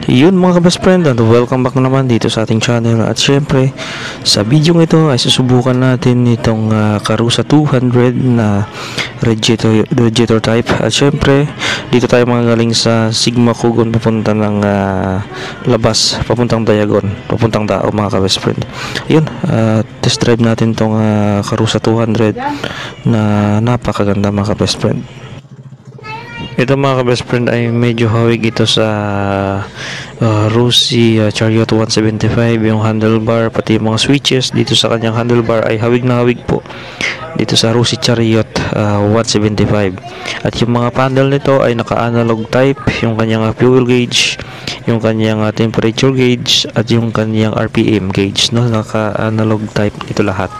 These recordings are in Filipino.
Yun mga best friend, and welcome back naman dito sa ating channel. At syempre, sa video ito ay susubukan natin itong Karusa 200 na radiator type. At syempre, dito tayo galing sa Sigma Kugon papunta ng labas, papuntang Dayagon, papuntang Dao mga ka-best friend. Yun, test drive natin itong Karusa 200 na napakaganda mga ka-best friend. Ito mga ka-best friend ay medyo hawig ito sa Rusi Chariot 175, yung handlebar, pati yung mga switches dito sa kanyang handlebar ay hawig na hawig po dito sa Rusi Chariot 175. At yung mga panel nito ay naka-analog type, yung kanyang fuel gauge, yung kanyang temperature gauge, at yung kanyang RPM gauge, no? Naka-analog type ito lahat.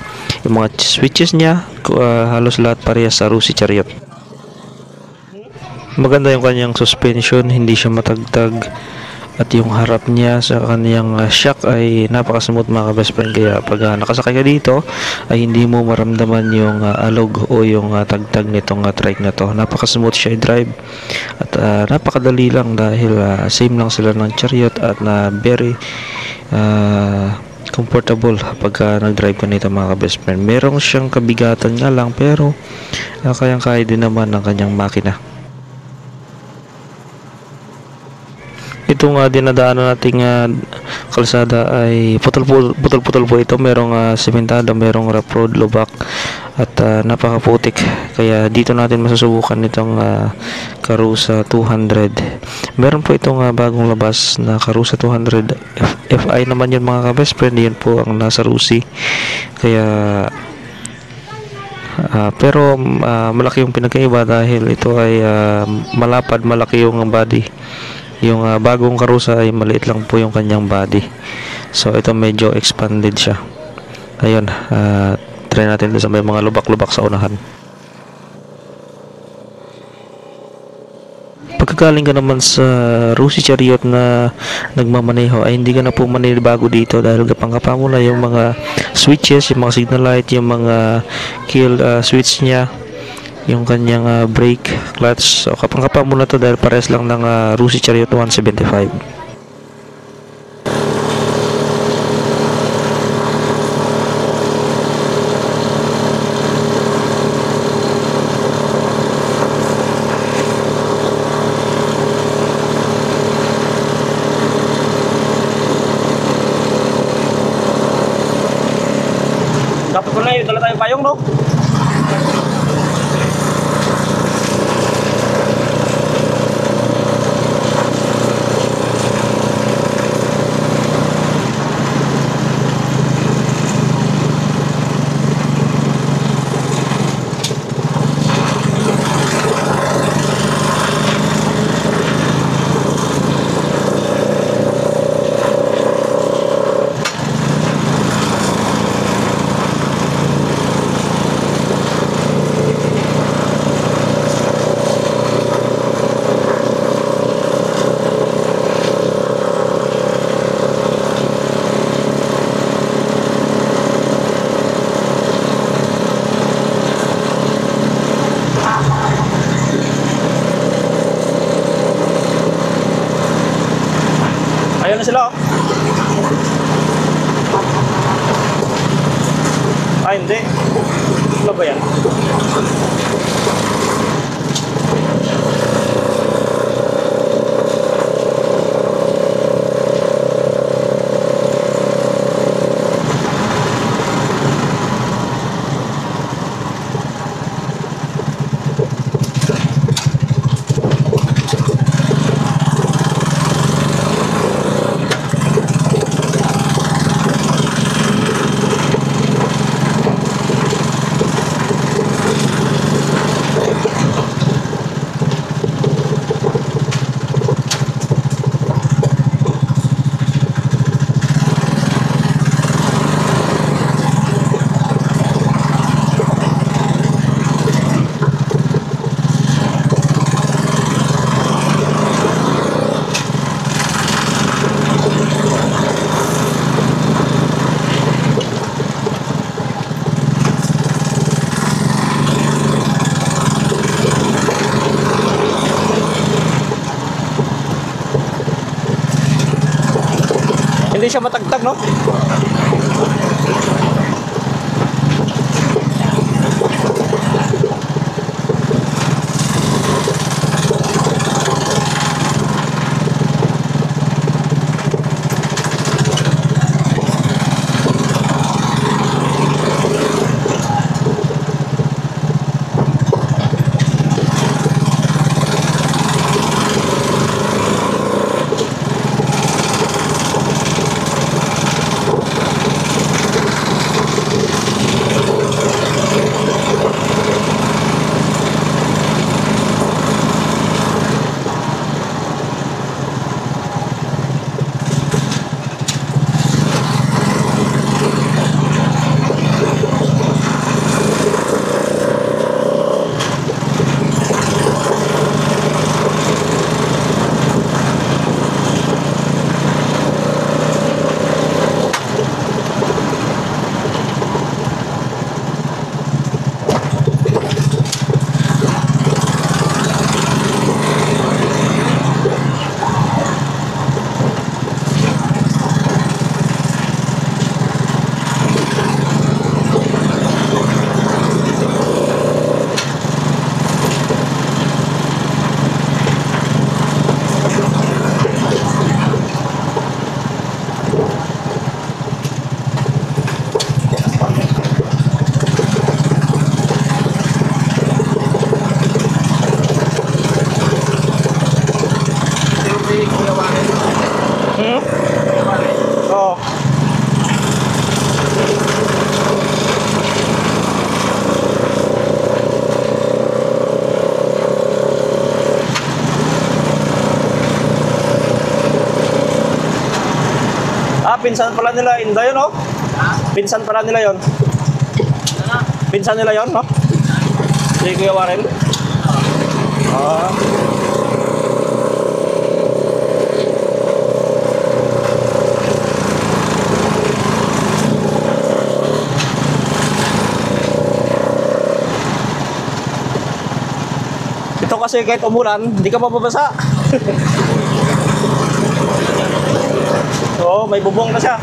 Yung mga switches niya halos lahat parehas sa Rusi Chariot. Maganda yung kanyang suspension, hindi siya matagtag, at yung harap niya sa kanyang shock ay napaka-smooth mga ka-best friend. Kaya pag nakasakay ka dito ay hindi mo maramdaman yung alog o yung tagtag nitong trike na to. Napaka-smooth siya i-drive at napakadali lang dahil same lang sila ng Chariot at very comfortable pagka nag-drive ka nito mga ka-best friend. Merong siyang kabigatan nga lang pero kayang-kaya din naman ng kanyang makina. Itong dinadaanan nating kalsada ay putol-putol po ito. Merong sementado, merong rough road, lubak, at napakaputik. Kaya dito natin masusubukan itong Karusa 200. Meron po itong bagong labas na Karusa 200 FI naman yun mga ka-best friend. Yun po ang nasa Rusi. Kaya pero malaki yung pinagkaiba dahil ito ay malapad, malaki yung body. Yung bagong Karusa ay maliit lang po yung kanyang body. So ito medyo expanded siya. Ayun, try natin sa may mga lubak-lubak sa unahan. Pagkagaling ka naman sa Rusi Chariot na nagmamaneho ay hindi ka na po manibago dito dahil kapang-kapa mo na yung mga switches, yung mga signal light, yung mga kill switch niya, yung kanyang brake, clutch. So kapang-kapa muna to dahil pares lang ng Rusi Chariot 175. Dapat ko na yun, dala tayong payong, no? Ayun na sila, oh. Hindi. Ano ba yan? Hindi siya matagtag, no? Oo. Pinsan pala nila Inday yun, no? Pinsan pala nila yun. Pinsan nila yun, no? Si Kuya Warren. Ah. Ito kasi kahit umulan, hindi ka mababasa. Oo, may bubong na siya.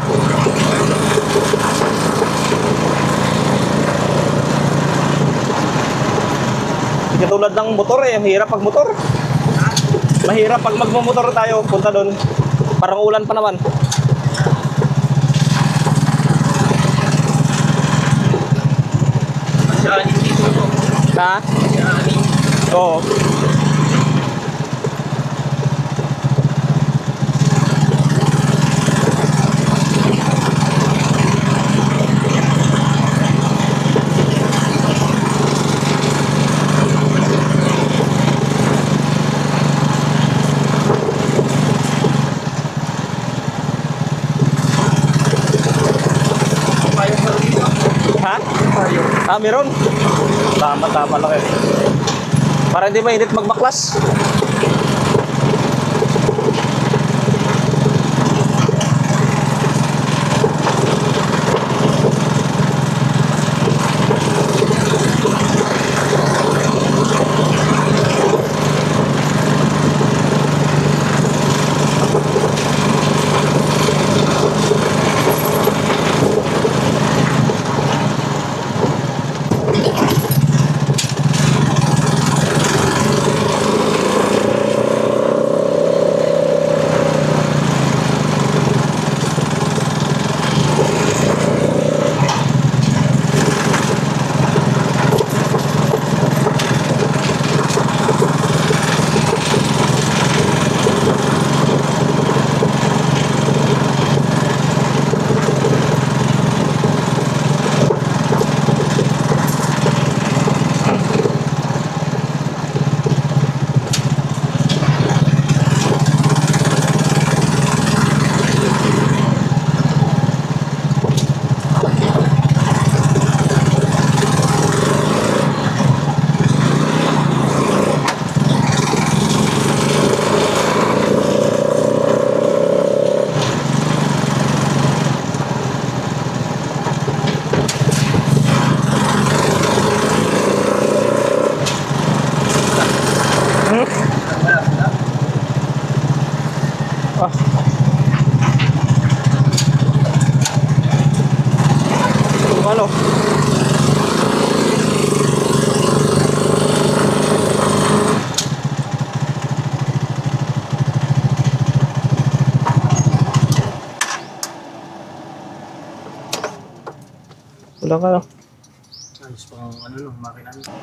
Hindi katulad ng motor eh, mahirap pag motor. Mahirap pag magmamotor tayo, punta doon. Parang ulan pa naman. Ha? Oo. Ha? Ah, meron? Tama lang eh. Para hindi mainit magbaklas. yung ano. Wala ka. Ayos pa ang ano no, makina nyo.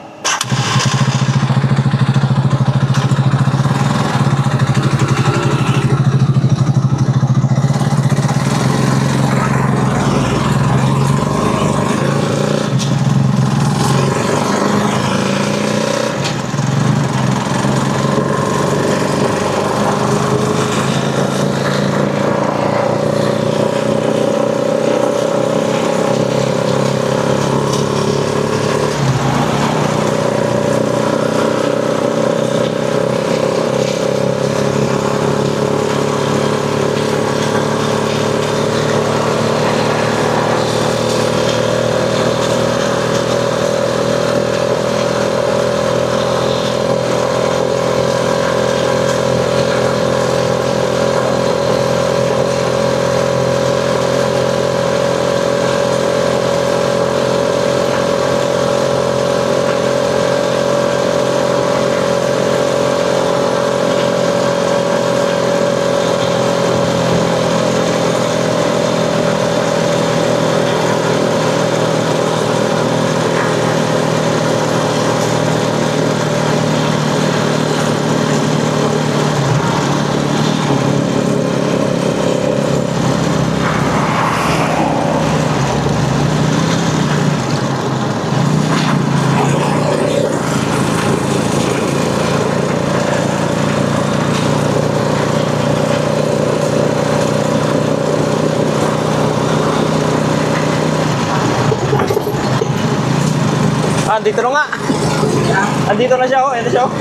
Andito na nga. Andito na siya, oh. Ito siya, oh.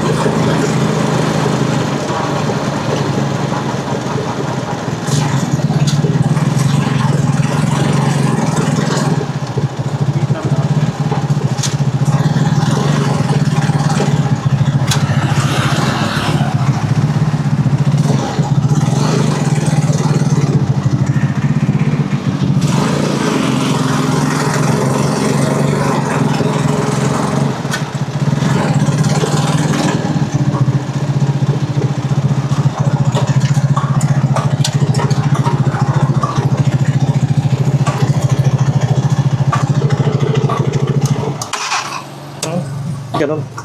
Ganun.